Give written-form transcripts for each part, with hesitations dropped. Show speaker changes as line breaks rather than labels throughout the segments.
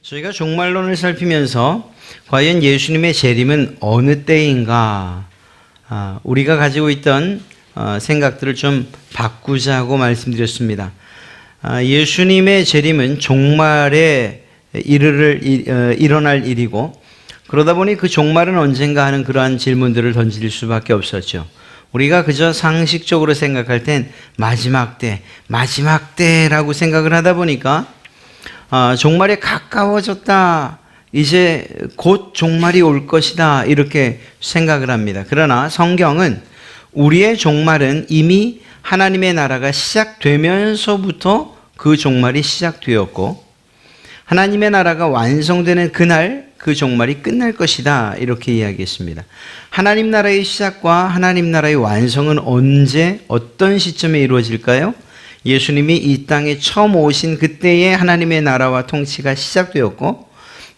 저희가 종말론을 살피면서 과연 예수님의 재림은 어느 때인가, 우리가 가지고 있던 생각들을 좀 바꾸자고 말씀드렸습니다. 예수님의 재림은 종말에 일어날 일이고, 그러다 보니 그 종말은 언젠가 하는 그러한 질문들을 던질 수밖에 없었죠. 우리가 그저 상식적으로 생각할 땐 마지막 때라고 생각을 하다 보니까 종말에 가까워졌다, 이제 곧 종말이 올 것이다, 이렇게 생각을 합니다. 그러나 성경은 우리의 종말은 이미 하나님의 나라가 시작되면서부터 그 종말이 시작되었고, 하나님의 나라가 완성되는 그날 그 종말이 끝날 것이다, 이렇게 이야기했습니다. 하나님 나라의 시작과 하나님 나라의 완성은 언제, 어떤 시점에 이루어질까요? 예수님이 이 땅에 처음 오신 그때에 하나님의 나라와 통치가 시작되었고,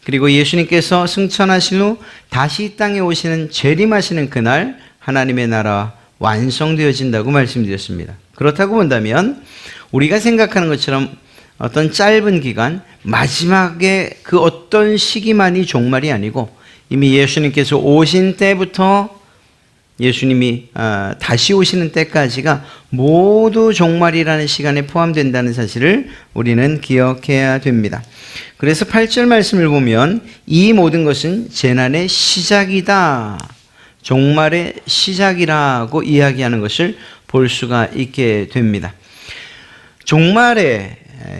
그리고 예수님께서 승천하신 후 다시 이 땅에 오시는 재림하시는 그날 하나님의 나라 완성되어진다고 말씀드렸습니다. 그렇다고 본다면 우리가 생각하는 것처럼 어떤 짧은 기간, 마지막에 그 어떤 시기만이 종말이 아니고, 이미 예수님께서 오신 때부터 예수님이 다시 오시는 때까지가 모두 종말이라는 시간에 포함된다는 사실을 우리는 기억해야 됩니다. 그래서 8절 말씀을 보면 이 모든 것은 재난의 시작이다, 종말의 시작이라고 이야기하는 것을 볼 수가 있게 됩니다. 종말에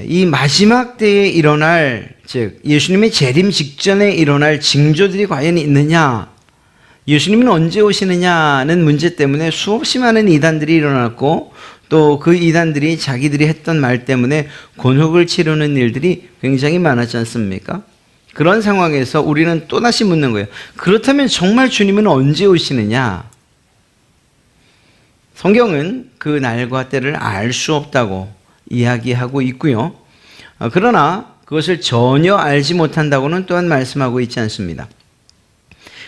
이 마지막 때에 일어날, 즉 예수님의 재림 직전에 일어날 징조들이 과연 있느냐, 예수님은 언제 오시느냐는 문제 때문에 수없이 많은 이단들이 일어났고, 또 그 이단들이 자기들이 했던 말 때문에 곤혹을 치르는 일들이 굉장히 많았지 않습니까? 그런 상황에서 우리는 또다시 묻는 거예요. 그렇다면 정말 주님은 언제 오시느냐? 성경은 그 날과 때를 알 수 없다고 이야기하고 있고요. 그러나 그것을 전혀 알지 못한다고는 또한 말씀하고 있지 않습니다.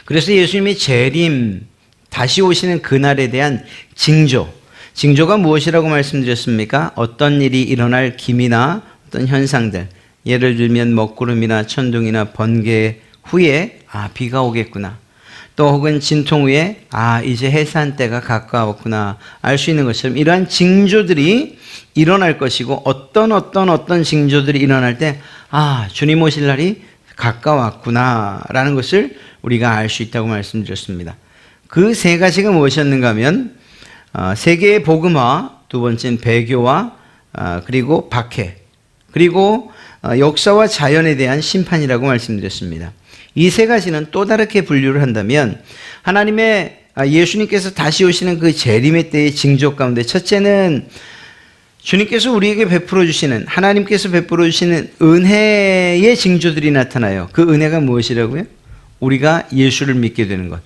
그래서 예수님의 재림, 다시 오시는 그날에 대한 징조가 무엇이라고 말씀드렸습니까? 어떤 일이 일어날 기미나 어떤 현상들, 예를 들면 먹구름이나 천둥이나 번개 후에 비가 오겠구나, 또 혹은 진통 후에 이제 해산 때가 가까웠구나, 알 수 있는 것처럼 이러한 징조들이 일어날 것이고, 어떤 징조들이 일어날 때 주님 오실 날이 가까웠구나 라는 것을 우리가 알 수 있다고 말씀드렸습니다. 그 세 가지가 무엇이었는가 하면 세계의 복음화, 두 번째는 배교화, 그리고 박해, 그리고 역사와 자연에 대한 심판이라고 말씀드렸습니다. 이 세 가지는 또 다르게 분류를 한다면 하나님의 예수님께서 다시 오시는 그 재림의 때의 징조 가운데 첫째는 주님께서 우리에게 베풀어 주시는, 하나님께서 베풀어 주시는 은혜의 징조들이 나타나요. 그 은혜가 무엇이라고요? 우리가 예수를 믿게 되는 것.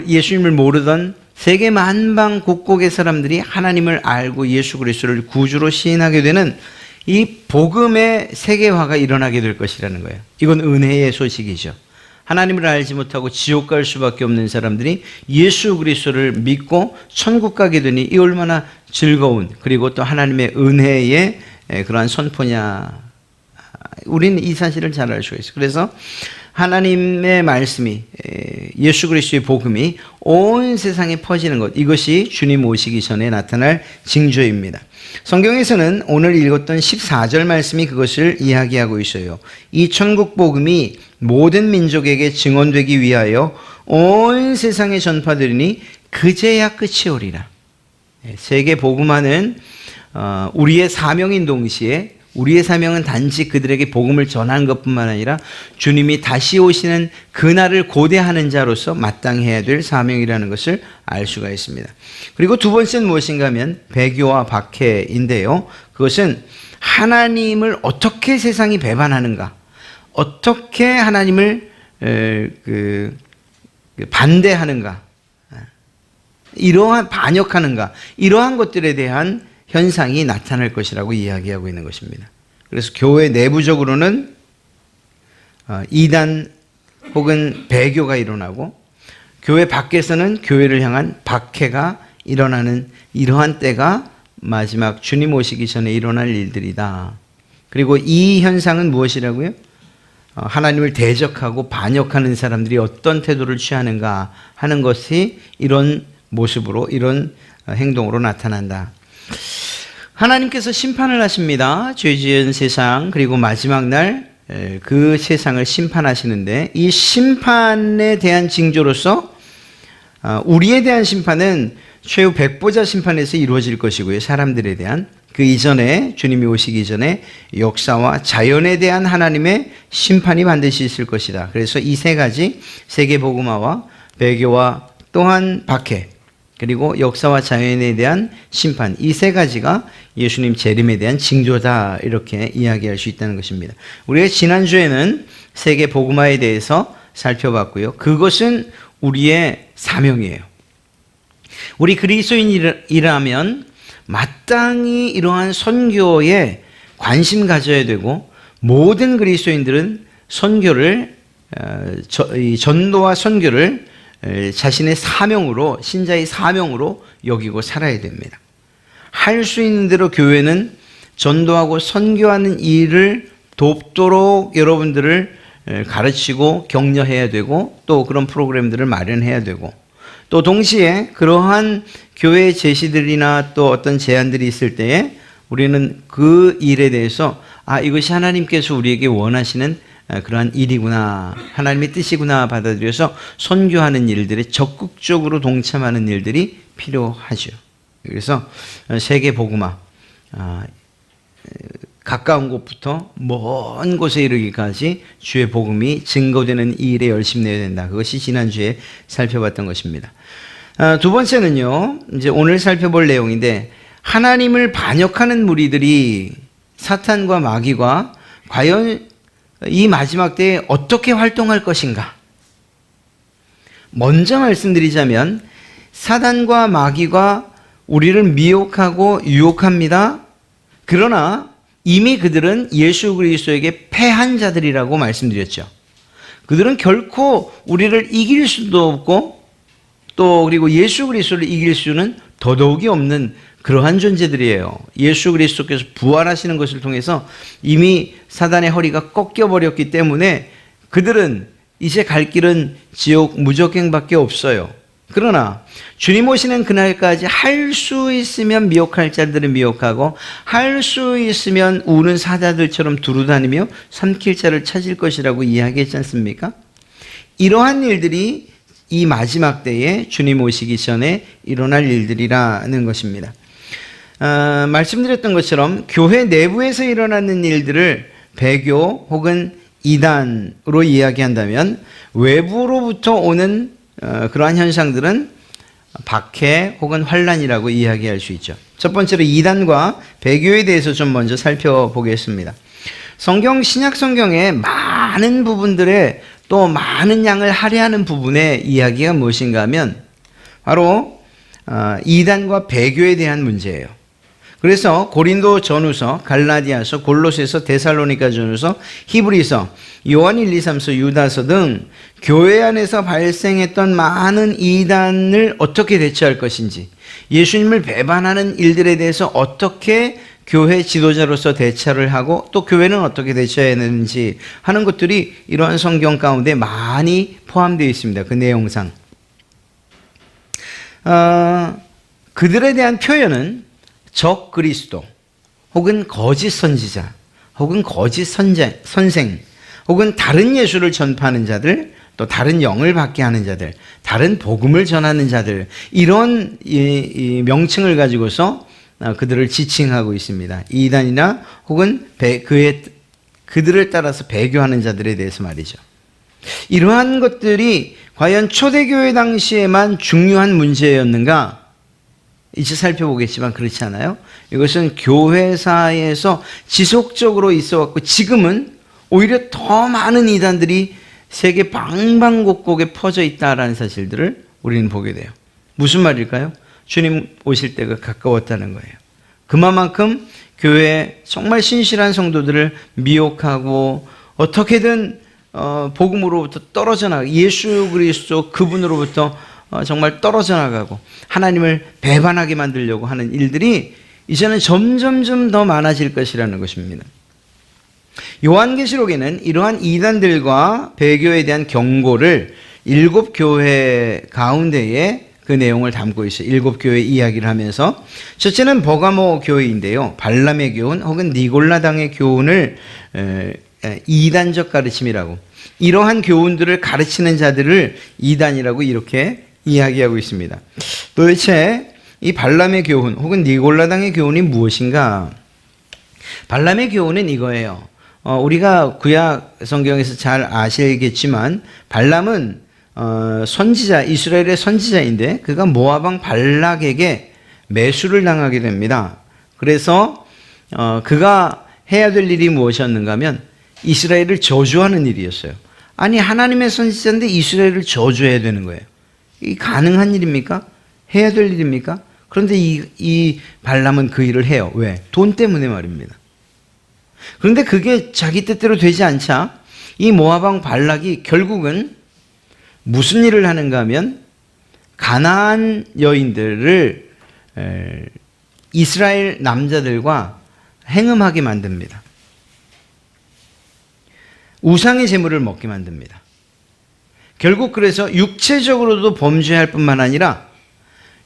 예수님을 모르던 세계 만방 곳곳의 사람들이 하나님을 알고 예수 그리스도를 구주로 시인하게 되는 이 복음의 세계화가 일어나게 될 것이라는 거예요. 이건 은혜의 소식이죠. 하나님을 알지 못하고 지옥 갈 수밖에 없는 사람들이 예수 그리스도를 믿고 천국 가게 되니 이 얼마나 즐거운, 그리고 또 하나님의 은혜의 그러한 선포냐. 우리는 이 사실을 잘 알 수가 있어요. 그래서 하나님의 말씀이, 예수 그리스도의 복음이 온 세상에 퍼지는 것, 이것이 주님 오시기 전에 나타날 징조입니다. 성경에서는 오늘 읽었던 14절 말씀이 그것을 이야기하고 있어요. 이 천국 복음이 모든 민족에게 증언되기 위하여 온 세상에 전파되리니 그제야 끝이 오리라. 세계 복음화는 우리의 사명인 동시에 우리의 사명은 단지 그들에게 복음을 전하는 것뿐만 아니라 주님이 다시 오시는 그날을 고대하는 자로서 마땅히 해야 될 사명이라는 것을 알 수가 있습니다. 그리고 두 번째는 무엇인가 하면 배교와 박해인데요. 그것은 하나님을 어떻게 세상이 배반하는가, 어떻게 하나님을 반대하는가, 이러한 반역하는가, 이러한 것들에 대한 현상이 나타날 것이라고 이야기하고 있는 것입니다. 그래서 교회 내부적으로는 이단 혹은 배교가 일어나고, 교회 밖에서는 교회를 향한 박해가 일어나는 이러한 때가 마지막 주님 오시기 전에 일어날 일들이다. 그리고 이 현상은 무엇이라고요? 하나님을 대적하고 반역하는 사람들이 어떤 태도를 취하는가 하는 것이 이런 모습으로, 이런 행동으로 나타난다. 하나님께서 심판을 하십니다. 죄 지은 세상, 그리고 마지막 날 그 세상을 심판하시는데, 이 심판에 대한 징조로서 우리에 대한 심판은 최후 백보자 심판에서 이루어질 것이고요. 사람들에 대한, 그 이전에, 주님이 오시기 전에 역사와 자연에 대한 하나님의 심판이 반드시 있을 것이다. 그래서 이 세 가지, 세계복음화와 배교와 또한 박해, 그리고 역사와 자연에 대한 심판, 이 세 가지가 예수님 재림에 대한 징조다, 이렇게 이야기할 수 있다는 것입니다. 우리가 지난주에는 세계복음화에 대해서 살펴봤고요. 그것은 우리의 사명이에요. 우리 그리스도인이라면 마땅히 이러한 선교에 관심 가져야 되고, 모든 그리스도인들은 선교를, 전도와 선교를 자신의 사명으로, 신자의 사명으로 여기고 살아야 됩니다. 할 수 있는 대로 교회는 전도하고 선교하는 일을 돕도록 여러분들을 가르치고 격려해야 되고, 또 그런 프로그램들을 마련해야 되고, 또 동시에 그러한 교회의 제시들이나 또 어떤 제안들이 있을 때에 우리는 그 일에 대해서 이것이 하나님께서 우리에게 원하시는 그러한 일이구나, 하나님의 뜻이구나 받아들여서 선교하는 일들에 적극적으로 동참하는 일들이 필요하죠. 그래서 세계복음화, 가까운 곳부터 먼 곳에 이르기까지 주의 복음이 증거되는 이 일에 열심히 내야 된다. 그것이 지난주에 살펴봤던 것입니다. 두 번째는요, 이제 오늘 살펴볼 내용인데, 하나님을 반역하는 무리들이 사탄과 마귀가 과연 이 마지막 때에 어떻게 활동할 것인가? 먼저 말씀드리자면, 사탄과 마귀가 우리를 미혹하고 유혹합니다. 그러나 이미 그들은 예수 그리스도에게 패한 자들이라고 말씀드렸죠. 그들은 결코 우리를 이길 수도 없고, 또 그리고 예수 그리스도를 이길 수는 더더욱이 없는 그러한 존재들이에요. 예수 그리스도께서 부활하시는 것을 통해서 이미 사단의 허리가 꺾여버렸기 때문에 그들은 이제 갈 길은 지옥 무적행밖에 없어요. 그러나 주님 오시는 그날까지 할 수 있으면 미혹할 자들은 미혹하고, 할 수 있으면 우는 사자들처럼 두루다니며 삼킬 자를 찾을 것이라고 이야기했지 않습니까? 이러한 일들이 이 마지막 때에 주님 오시기 전에 일어날 일들이라는 것입니다. 말씀드렸던 것처럼 교회 내부에서 일어나는 일들을 배교 혹은 이단으로 이야기한다면, 외부로부터 오는 그러한 현상들은 박해 혹은 환란이라고 이야기할 수 있죠. 첫 번째로 이단과 배교에 대해서 좀 먼저 살펴보겠습니다. 신약 성경의 많은 부분들에 또 많은 양을 할애하는 부분의 이야기가 무엇인가 하면 바로 이단과 배교에 대한 문제예요. 그래서 고린도 전후서, 갈라디아서, 골로새서, 데살로니가 전후서, 히브리서, 요한 1, 2, 3서, 유다서 등 교회 안에서 발생했던 많은 이단을 어떻게 대처할 것인지, 예수님을 배반하는 일들에 대해서 어떻게 교회 지도자로서 대처를 하고 또 교회는 어떻게 대처해야 되는지 하는 것들이 이러한 성경 가운데 많이 포함되어 있습니다. 그 내용상. 그들에 대한 표현은 적 그리스도, 혹은 거짓 선지자, 혹은 거짓 선생, 혹은 다른 예수를 전파하는 자들, 또 다른 영을 받게 하는 자들, 다른 복음을 전하는 자들, 이런 이 명칭을 가지고서 그들을 지칭하고 있습니다. 이단이나 혹은 그들을 따라서 배교하는 자들에 대해서 말이죠. 이러한 것들이 과연 초대교회 당시에만 중요한 문제였는가? 이제 살펴보겠지만 그렇지 않아요. 이것은 교회사에서 지속적으로 있어왔고, 지금은 오히려 더 많은 이단들이 세계 방방곡곡에 퍼져 있다라는 사실들을 우리는 보게 돼요. 무슨 말일까요? 주님 오실 때가 가까웠다는 거예요. 그만큼 교회에 정말 신실한 성도들을 미혹하고 어떻게든 복음으로부터 떨어져 나가고, 예수 그리스도 그분으로부터 정말 떨어져 나가고 하나님을 배반하게 만들려고 하는 일들이 이제는 점점점 더 많아질 것이라는 것입니다. 요한계시록에는 이러한 이단들과 배교에 대한 경고를 7교회 가운데에 그 내용을 담고 있어요. 7교회 이야기를 하면서 첫째는 버가모 교회인데요. 발람의 교훈 혹은 니골라당의 교훈을 이단적 가르침이라고, 이러한 교훈들을 가르치는 자들을 이단이라고 이렇게 이야기하고 있습니다. 도대체 이 발람의 교훈 혹은 니골라당의 교훈이 무엇인가? 발람의 교훈은 이거예요. 우리가 구약 성경에서 잘 아시겠지만 발람은 선지자, 이스라엘의 선지자인데 그가 모압 왕 발락에게 매수를 당하게 됩니다. 그래서 그가 해야 될 일이 무엇이었는가 하면 이스라엘을 저주하는 일이었어요. 아니, 하나님의 선지자인데 이스라엘을 저주해야 되는 거예요. 이 가능한 일입니까? 해야 될 일입니까? 그런데 이 발람은 그 일을 해요. 왜? 돈 때문에 말입니다. 그런데 그게 자기 뜻대로 되지 않자 이 모압 왕 발락이 결국은 무슨 일을 하는가 하면 가나안 여인들을 이스라엘 남자들과 행음하게 만듭니다. 우상의 제물을 먹게 만듭니다. 결국 그래서 육체적으로도 범죄할 뿐만 아니라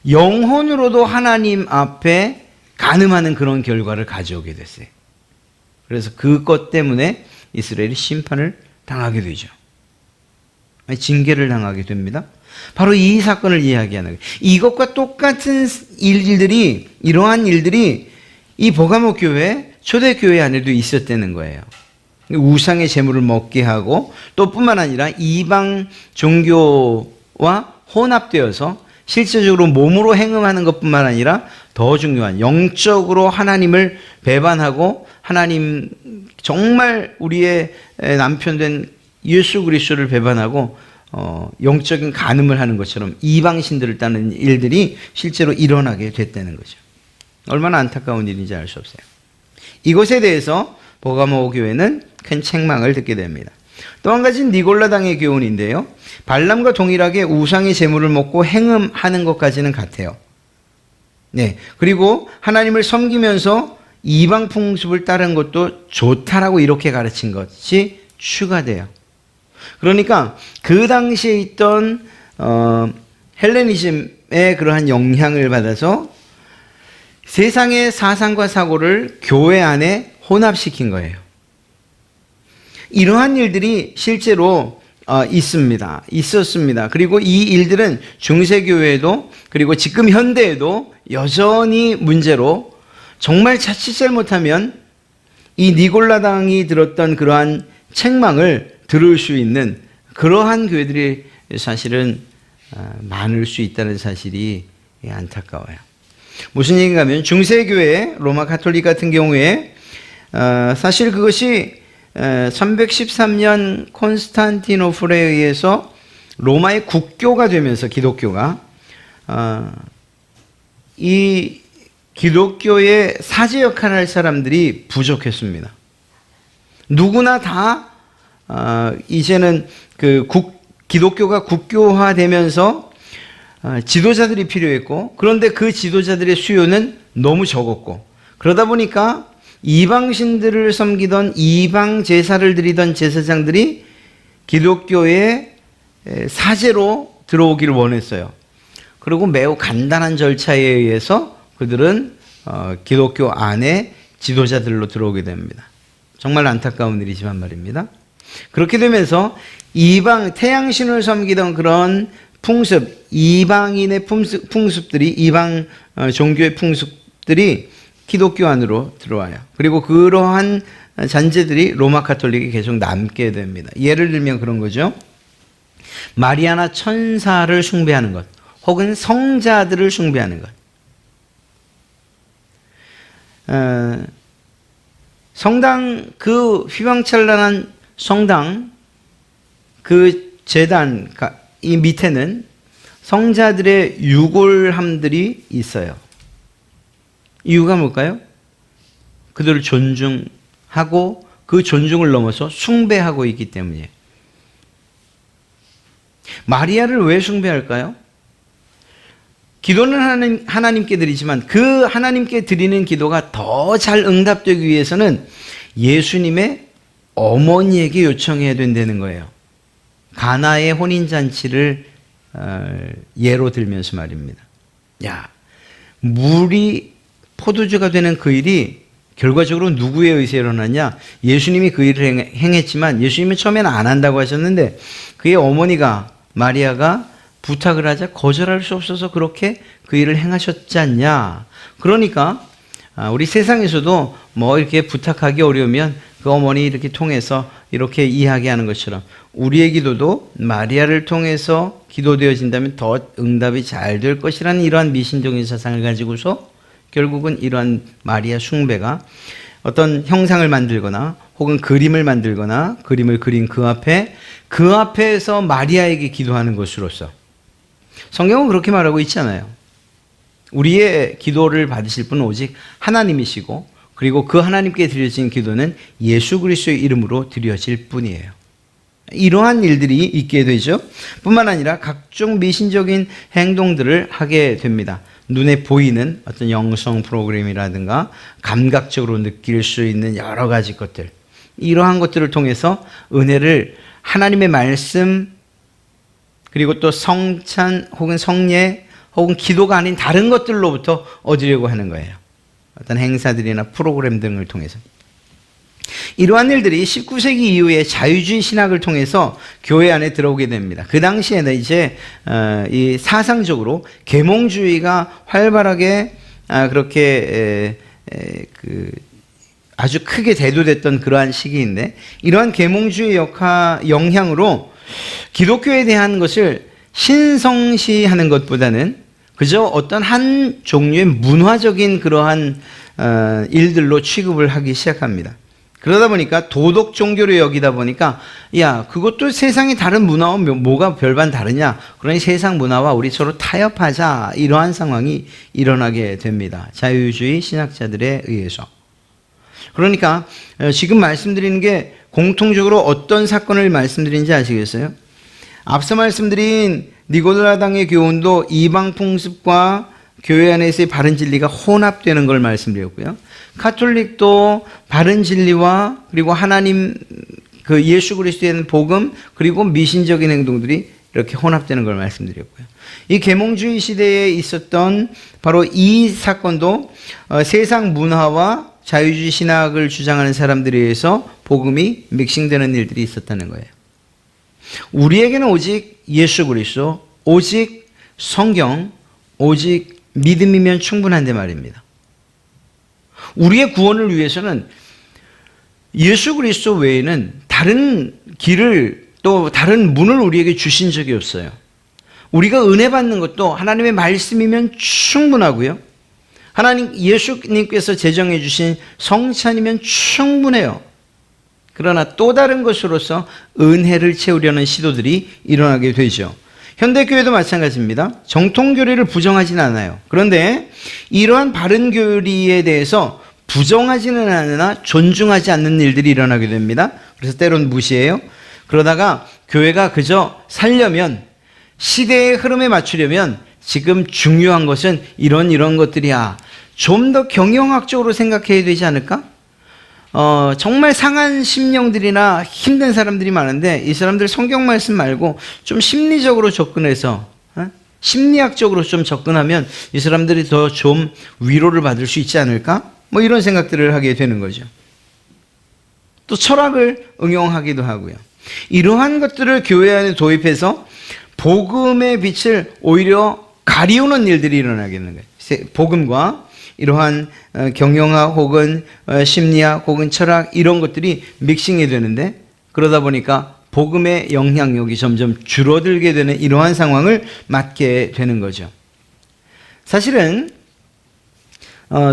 영혼으로도 하나님 앞에 간음하는 그런 결과를 가져오게 됐어요. 그래서 그것 때문에 이스라엘이 심판을 당하게 되죠. 징계를 당하게 됩니다. 바로 이 사건을 이야기하는 거예요. 이것과 똑같은 일들이, 이러한 일들이 이 버가모 교회, 초대교회 안에도 있었다는 거예요. 우상의 제물을 먹게 하고 또 뿐만 아니라 이방 종교와 혼합되어서 실제적으로 몸으로 행음하는 것뿐만 아니라 더 중요한 영적으로 하나님을 배반하고 하나님, 정말 우리의 남편 된 예수 그리스도를 배반하고 영적인 간음을 하는 것처럼 이방신들을 따르는 일들이 실제로 일어나게 됐다는 거죠. 얼마나 안타까운 일인지 알 수 없어요. 이것에 대해서 버가모 교회는 큰 책망을 듣게 됩니다. 또 한 가지는 니골라당의 교훈인데요. 발람과 동일하게 우상의 제물을 먹고 행음하는 것까지는 같아요. 네. 그리고 하나님을 섬기면서 이방 풍습을 따른 것도 좋다라고 이렇게 가르친 것이 추가돼요. 그러니까 그 당시에 있던 헬레니즘의 그러한 영향을 받아서 세상의 사상과 사고를 교회 안에 혼합시킨 거예요. 이러한 일들이 실제로 있었습니다. 그리고 이 일들은 중세교회에도 그리고 지금 현대에도 여전히 문제로, 정말 자칫 잘못하면 이 니골라당이 들었던 그러한 책망을 들을 수 있는 그러한 교회들이 사실은 많을 수 있다는 사실이 안타까워요. 무슨 얘기인가 하면 중세교회 로마 가톨릭 같은 경우에 사실 그것이 313년 콘스탄티노플에 의해서 로마의 국교가 되면서 기독교가 이 기독교의 사제 역할을 할 사람들이 부족했습니다. 누구나 다 이제는 기독교가 국교화되면서 지도자들이 필요했고, 그런데 그 지도자들의 수요는 너무 적었고, 그러다 보니까 이방신들을 섬기던 이방 제사를 드리던 제사장들이 기독교의 사제로 들어오기를 원했어요. 그리고 매우 간단한 절차에 의해서 그들은 기독교 안에 지도자들로 들어오게 됩니다. 정말 안타까운 일이지만 말입니다. 그렇게 되면서 이방 태양신을 섬기던 그런 풍습, 이방인의 풍습들이, 이방 종교의 풍습들이 기독교 안으로 들어와요. 그리고 그러한 잔재들이 로마 가톨릭에 계속 남게 됩니다. 예를 들면 그런 거죠. 마리아나 천사를 숭배하는 것, 혹은 성자들을 숭배하는 것. 성당, 그 휘황찬란한 성당, 그 제단, 이 밑에는 성자들의 유골함들이 있어요. 이유가 뭘까요? 그들을 존중하고 그 존중을 넘어서 숭배하고 있기 때문이에요. 마리아를 왜 숭배할까요? 기도는 하나님께 드리지만 그 하나님께 드리는 기도가 더 잘 응답되기 위해서는 예수님의 어머니에게 요청해야 된다는 거예요. 가나의 혼인잔치를 예로 들면서 말입니다. 야, 물이 포도주가 되는 그 일이 결과적으로 누구에 의해서 일어났냐? 예수님이 그 일을 행했지만 예수님은 처음에는 안 한다고 하셨는데 그의 어머니가 마리아가 부탁을 하자 거절할 수 없어서 그렇게 그 일을 행하셨지 않냐? 그러니까 우리 세상에서도 뭐 이렇게 부탁하기 어려우면 그 어머니 이렇게 통해서 이렇게 이야기하는 것처럼 우리의 기도도 마리아를 통해서 기도되어진다면 더 응답이 잘 될 것이라는 이러한 미신적인 사상을 가지고서 결국은 이러한 마리아 숭배가 어떤 형상을 만들거나 혹은 그림을 만들거나 그림을 그린 그 앞에서 마리아에게 기도하는 것으로서 성경은 그렇게 말하고 있잖아요. 우리의 기도를 받으실 분은 오직 하나님이시고 그리고 그 하나님께 드려진 기도는 예수 그리스도의 이름으로 드려질 뿐이에요. 이러한 일들이 있게 되죠. 뿐만 아니라 각종 미신적인 행동들을 하게 됩니다. 눈에 보이는 어떤 영성 프로그램이라든가 감각적으로 느낄 수 있는 여러 가지 것들, 이러한 것들을 통해서 은혜를 하나님의 말씀 그리고 또 성찬 혹은 성례 혹은 기도가 아닌 다른 것들로부터 얻으려고 하는 거예요. 어떤 행사들이나 프로그램 등을 통해서. 이러한 일들이 19세기 이후에 자유주의 신학을 통해서 교회 안에 들어오게 됩니다. 그 당시에는 이제 이 사상적으로 계몽주의가 활발하게 그렇게 아주 크게 대두됐던 그러한 시기인데 이러한 계몽주의 영향으로 기독교에 대한 것을 신성시하는 것보다는 그저 어떤 한 종류의 문화적인 그러한 일들로 취급을 하기 시작합니다. 그러다 보니까 도덕 종교로 여기다 보니까 야, 그것도 세상의 다른 문화와 뭐가 별반 다르냐? 그러니 세상 문화와 우리 서로 타협하자. 이러한 상황이 일어나게 됩니다. 자유주의 신학자들에 의해서. 그러니까 지금 말씀드리는 게 공통적으로 어떤 사건을 말씀드리는지 아시겠어요? 앞서 말씀드린 니고라당의 교훈도 이방 풍습과 교회 안에서의 바른 진리가 혼합되는 걸 말씀드렸고요. 카톨릭도 바른 진리와 그리고 하나님 그 예수 그리스도의 복음 그리고 미신적인 행동들이 이렇게 혼합되는 걸 말씀드렸고요. 이 계몽주의 시대에 있었던 바로 이 사건도 세상 문화와 자유주의 신학을 주장하는 사람들에 의해서 복음이 믹싱되는 일들이 있었다는 거예요. 우리에게는 오직 예수 그리스도, 오직 성경, 오직 믿음이면 충분한데 말입니다. 우리의 구원을 위해서는 예수 그리스도 외에는 다른 길을 또 다른 문을 우리에게 주신 적이 없어요. 우리가 은혜 받는 것도 하나님의 말씀이면 충분하고요. 하나님 예수님께서 제정해 주신 성찬이면 충분해요. 그러나 또 다른 것으로서 은혜를 채우려는 시도들이 일어나게 되죠. 현대교회도 마찬가지입니다. 정통교리를 부정하지는 않아요. 그런데 이러한 바른 교리에 대해서 부정하지는 않으나 존중하지 않는 일들이 일어나게 됩니다. 그래서 때론 무시해요. 그러다가 교회가 그저 살려면 시대의 흐름에 맞추려면 지금 중요한 것은 이런 것들이야. 좀 더 경영학적으로 생각해야 되지 않을까? 정말 상한 심령들이나 힘든 사람들이 많은데 이 사람들 성경 말씀 말고 좀 심리적으로 접근해서 심리학적으로 좀 접근하면 이 사람들이 더 좀 위로를 받을 수 있지 않을까? 뭐 이런 생각들을 하게 되는 거죠. 또 철학을 응용하기도 하고요. 이러한 것들을 교회 안에 도입해서 복음의 빛을 오히려 가리우는 일들이 일어나게 되는 거예요. 복음과 이러한 경영학 혹은 심리학 혹은 철학 이런 것들이 믹싱이 되는데 그러다 보니까 복음의 영향력이 점점 줄어들게 되는 이러한 상황을 맞게 되는 거죠. 사실은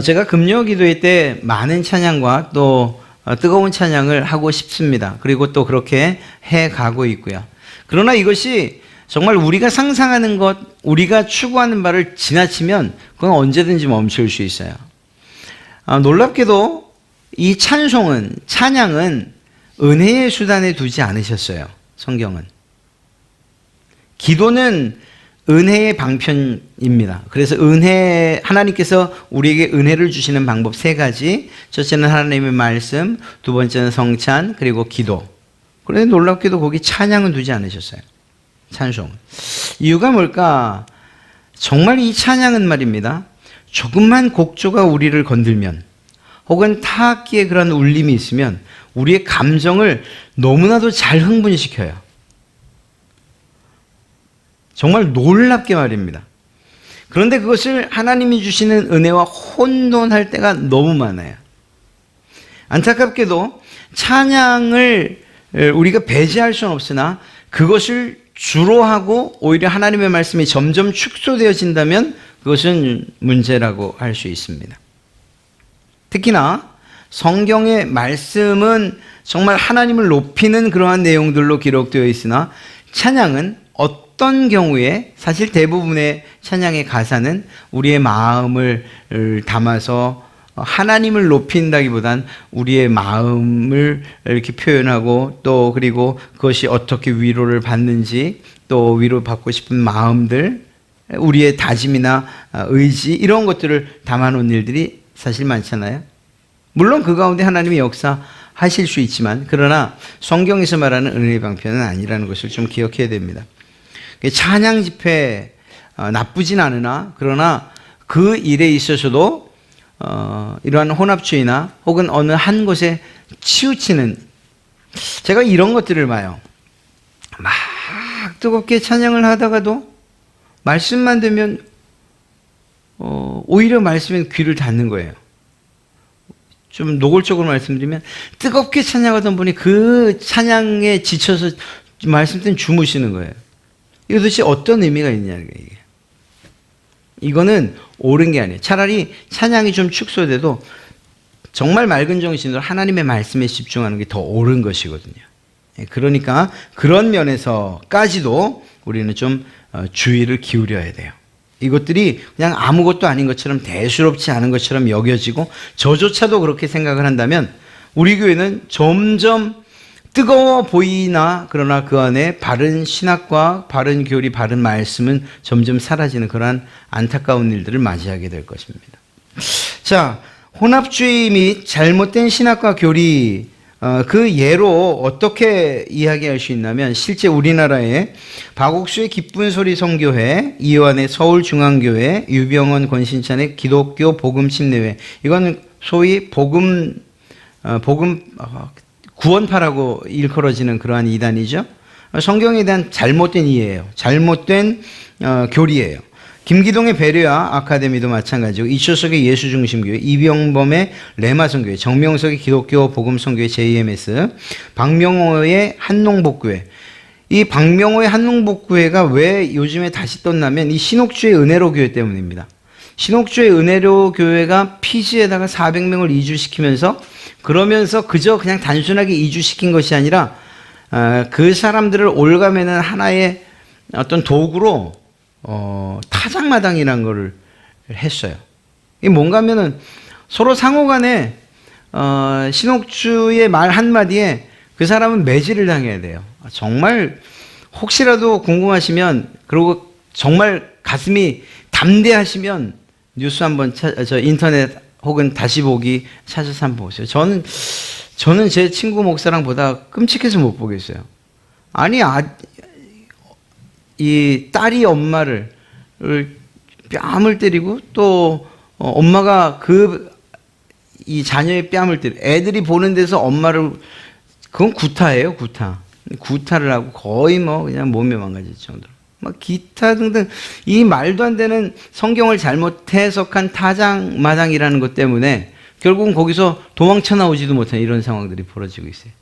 제가 금요 기도회 때 많은 찬양과 또 뜨거운 찬양을 하고 싶습니다. 그리고 또 그렇게 해가고 있고요. 그러나 이것이 정말 우리가 상상하는 것, 우리가 추구하는 바를 지나치면 그건 언제든지 멈출 수 있어요. 놀랍게도 이 찬양은 은혜의 수단에 두지 않으셨어요. 성경은. 기도는 은혜의 방편입니다. 그래서 하나님께서 우리에게 은혜를 주시는 방법 세 가지. 첫째는 하나님의 말씀, 두 번째는 성찬, 그리고 기도. 그런데 놀랍게도 거기 찬양은 두지 않으셨어요. 찬송. 이유가 뭘까? 정말 이 찬양은 말입니다. 조금만 곡조가 우리를 건들면, 혹은 타악기의 그런 울림이 있으면 우리의 감정을 너무나도 잘 흥분시켜요. 정말 놀랍게 말입니다. 그런데 그것을 하나님이 주시는 은혜와 혼돈할 때가 너무 많아요. 안타깝게도 찬양을 우리가 배제할 수는 없으나 그것을 주로 하고 오히려 하나님의 말씀이 점점 축소되어진다면 그것은 문제라고 할 수 있습니다. 특히나 성경의 말씀은 정말 하나님을 높이는 그러한 내용들로 기록되어 있으나 찬양은 어떤 경우에 사실 대부분의 찬양의 가사는 우리의 마음을 담아서 하나님을 높인다기보단 우리의 마음을 이렇게 표현하고 또 그리고 그것이 어떻게 위로를 받는지 또 위로받고 싶은 마음들, 우리의 다짐이나 의지 이런 것들을 담아놓은 일들이 사실 많잖아요. 물론 그 가운데 하나님이 역사하실 수 있지만 그러나 성경에서 말하는 은혜의 방편은 아니라는 것을 좀 기억해야 됩니다. 찬양 집회 나쁘진 않으나 그러나 그 일에 있어서도 이러한 혼합주의나 혹은 어느 한 곳에 치우치는, 제가 이런 것들을 봐요. 막 뜨겁게 찬양을 하다가도 말씀만 되면 오히려 말씀에 귀를 닫는 거예요. 좀 노골적으로 말씀드리면 뜨겁게 찬양하던 분이 그 찬양에 지쳐서 말씀 때는 주무시는 거예요. 이거 도대체 어떤 의미가 있냐는 거예요. 이거는 옳은 게 아니에요. 차라리 찬양이 좀 축소돼도 정말 맑은 정신으로 하나님의 말씀에 집중하는 게 더 옳은 것이거든요. 그러니까 그런 면에서까지도 우리는 좀 주의를 기울여야 돼요. 이것들이 그냥 아무것도 아닌 것처럼 대수롭지 않은 것처럼 여겨지고 저조차도 그렇게 생각을 한다면 우리 교회는 점점 뜨거워 보이나 그러나 그 안에 바른 신학과 바른 교리, 바른 말씀은 점점 사라지는 그러한 안타까운 일들을 맞이하게 될 것입니다. 자, 혼합주의 및 잘못된 신학과 교리, 그 예로 어떻게 이야기할 수 있냐면 실제 우리나라에 박옥수의 기쁜 소리 선교회, 이완의 서울중앙교회, 유병원 권신찬의 기독교 복음 침례회, 이건 소위 복음 구원파라고 일컬어지는 그러한 이단이죠. 성경에 대한 잘못된 이해예요. 잘못된 교리예요. 김기동의 배려와 아카데미도 마찬가지고 이초석의 예수중심교회, 이병범의 레마선교회, 정명석의 기독교 복음선교회 JMS, 박명호의 한농복교회. 이 박명호의 한농복교회가 왜 요즘에 다시 떴냐면 이 신옥주의 은혜로 교회 때문입니다. 신옥주의 은혜로 교회가 피지에다가 400명을 이주시키면서 그러면서 그저 그냥 단순하게 이주시킨 것이 아니라 그 사람들을 올가매는 하나의 어떤 도구로 타작마당이라는 거를 했어요. 이게 뭔가 하면은 서로 상호간에 신옥주의 말 한마디에 그 사람은 매질을 당해야 돼요. 정말 혹시라도 궁금하시면 그리고 정말 가슴이 담대하시면 뉴스 한번 저 인터넷 혹은 다시 보기 찾아서 한번 보세요. 저는 제 친구 목사랑 보다 끔찍해서 못 보겠어요. 아니, 이 딸이 엄마를 뺨을 때리고 또 엄마가 이 자녀의 뺨을 때리고 애들이 보는 데서 엄마를, 그건 구타예요, 구타. 구타를 하고 거의 뭐 그냥 몸이 망가질 정도로. 막 기타 등등 이 말도 안 되는 성경을 잘못 해석한 타작마당이라는 것 때문에 결국은 거기서 도망쳐 나오지도 못한 이런 상황들이 벌어지고 있어요.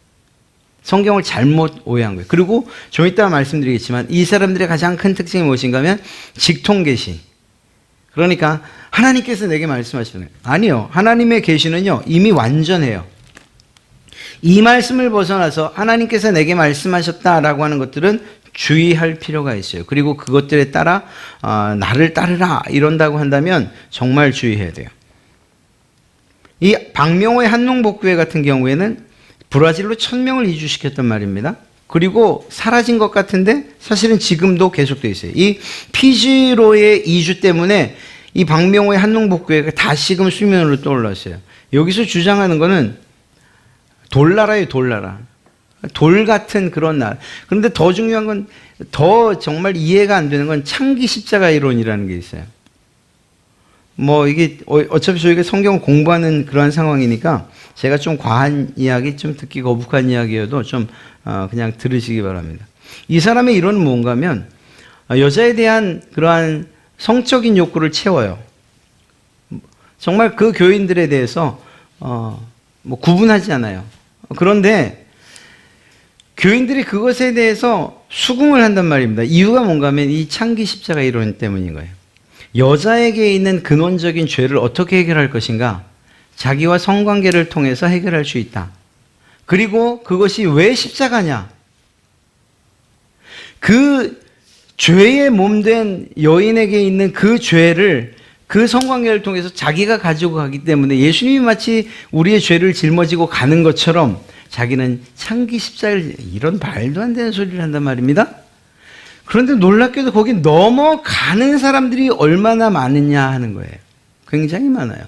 성경을 잘못 오해한 거예요. 그리고 좀 이따 말씀드리겠지만 이 사람들의 가장 큰 특징이 무엇인가 하면 직통계시. 그러니까 하나님께서 내게 말씀하시는 거예요. 아니요. 하나님의 계시는요 이미 완전해요. 이 말씀을 벗어나서 하나님께서 내게 말씀하셨다라고 하는 것들은 주의할 필요가 있어요. 그리고 그것들에 따라 나를 따르라 이런다고 한다면 정말 주의해야 돼요. 이 박명호의 한농복교회 같은 경우에는 브라질로 1000명을 이주시켰단 말입니다. 그리고 사라진 것 같은데 사실은 지금도 계속되어 있어요. 이 피지로의 이주 때문에 이 박명호의 한농복교회가 다시금 수면으로 떠올랐어요. 여기서 주장하는 거는 돌나라예요, 돌나라. 돌 같은 그런 나라. 그런데 더 중요한 건, 더 정말 이해가 안 되는 건 창기 십자가 이론이라는 게 있어요. 뭐 이게 어차피 저희가 성경을 공부하는 그러한 상황이니까 제가 좀 과한 이야기, 좀 듣기 거북한 이야기여도 좀 그냥 들으시기 바랍니다. 이 사람의 이론은 뭔가 하면 여자에 대한 그러한 성적인 욕구를 채워요. 정말 그 교인들에 대해서 뭐 구분하지 않아요. 그런데 교인들이 그것에 대해서 수긍을 한단 말입니다. 이유가 뭔가 하면 이 창기 십자가 이론 때문인 거예요. 여자에게 있는 근원적인 죄를 어떻게 해결할 것인가? 자기와 성관계를 통해서 해결할 수 있다. 그리고 그것이 왜 십자가냐? 그 죄의 몸된 여인에게 있는 그 죄를 그 성관계를 통해서 자기가 가지고 가기 때문에 예수님이 마치 우리의 죄를 짊어지고 가는 것처럼 자기는 창기 십자가를, 이런 말도 안 되는 소리를 한단 말입니다. 그런데 놀랍게도 거기 넘어가는 사람들이 얼마나 많으냐 하는 거예요. 굉장히 많아요.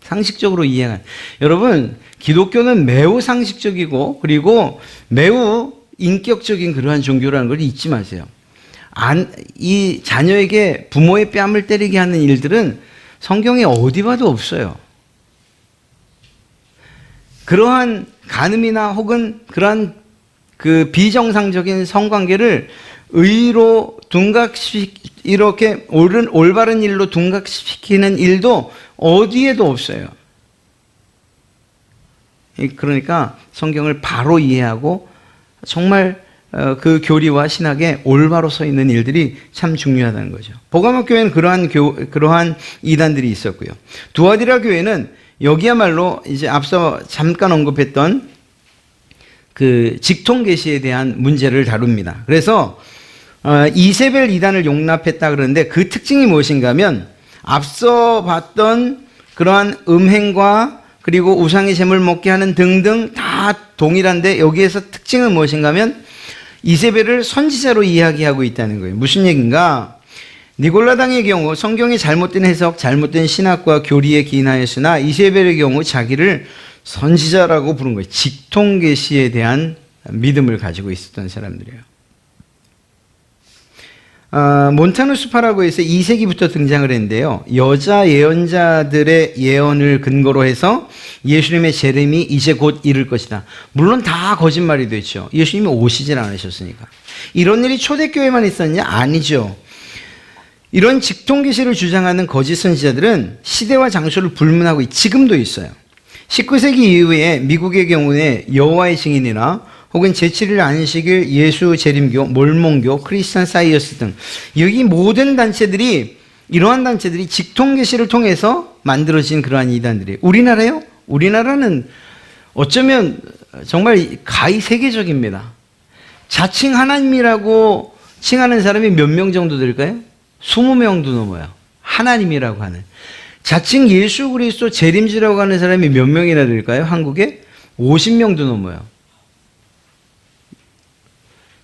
상식적으로 이해가. 여러분, 기독교는 매우 상식적이고 그리고 매우 인격적인 그러한 종교라는 걸 잊지 마세요. 이 자녀에게 부모의 뺨을 때리게 하는 일들은 성경에 어디 봐도 없어요. 그러한 간음이나 혹은 그러한 그 비정상적인 성관계를 의로 이렇게 올바른 일로 둔갑시키는 일도 어디에도 없어요. 그러니까 성경을 바로 이해하고 정말 그 교리와 신학에 올바로 서 있는 일들이 참 중요하다는 거죠. 보가모 교회는 그러한 이단들이 있었고요. 두아디라 교회는 여기야말로 이제 앞서 잠깐 언급했던 그 직통 계시에 대한 문제를 다룹니다. 그래서 이세벨 이단을 용납했다 그러는데 그 특징이 무엇인가 하면 앞서 봤던 그러한 음행과 그리고 우상의 제물 먹게 하는 등등 다 동일한데 여기에서 특징은 무엇인가 하면 이세벨을 선지자로 이야기하고 있다는 거예요. 무슨 얘기인가? 니골라당의 경우 성경의 잘못된 해석, 잘못된 신학과 교리에 기인하였으나 이세벨의 경우 자기를 선지자라고 부른 거예요. 직통계시에 대한 믿음을 가지고 있었던 사람들이에요. 몬타누스파라고 해서 2세기부터 등장을 했는데요. 여자 예언자들의 예언을 근거로 해서 예수님의 재림이 이제 곧 이를 것이다. 물론 다 거짓말이 됐죠. 예수님이 오시질 않으셨으니까. 이런 일이 초대교회만 있었냐? 아니죠. 이런 직통계시를 주장하는 거짓 선지자들은 시대와 장소를 불문하고 지금도 있어요. 19세기 이후에 미국의 경우에 여호와의 증인이나 혹은 제7일 안식일, 예수 재림교, 몰몬교, 크리스찬 사이어스 등 여기 모든 단체들이 이러한 단체들이 직통계시를 통해서 만들어진 그러한 이단들이에요. 우리나라요? 우리나라는 어쩌면 정말 가히 세계적입니다. 자칭 하나님이라고 칭하는 사람이 몇 명 정도 될까요? 20명도 넘어요. 하나님이라고 하는. 자칭 예수 그리스도 재림주라고 하는 사람이 몇 명이나 될까요? 한국에 50명도 넘어요.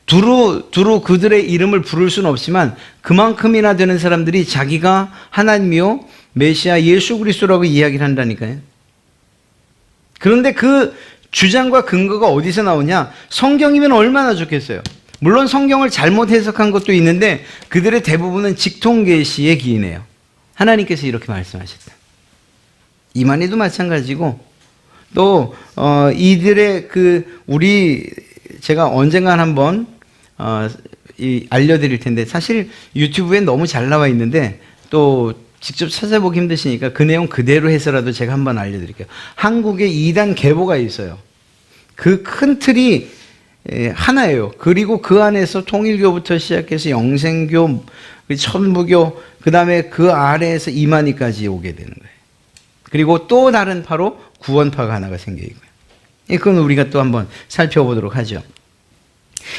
두루 그들의 이름을 부를 수는 없지만 그만큼이나 되는 사람들이 자기가 하나님이요 메시아 예수 그리스도라고 이야기를 한다니까요. 그런데 그 주장과 근거가 어디서 나오냐? 성경이면 얼마나 좋겠어요. 물론 성경을 잘못 해석한 것도 있는데 그들의 대부분은 직통계시에 기인해요. 하나님께서 이렇게 말씀하셨다. 이만희도 마찬가지고 또 이들의 제가 언젠간 한번 알려드릴 텐데 사실 유튜브에 너무 잘 나와 있는데 또 직접 찾아보기 힘드시니까 그 내용 그대로 해서라도 제가 한번 알려드릴게요. 한국에 2단 계보가 있어요. 그 큰 틀이 하나예요. 그리고 그 안에서 통일교부터 시작해서 영생교, 천부교, 그 다음에 그 아래에서 이만희까지 오게 되는 거예요. 그리고 또 다른 파로 구원파가 하나가 생겨 있고요. 그건 우리가 또 한번 살펴보도록 하죠.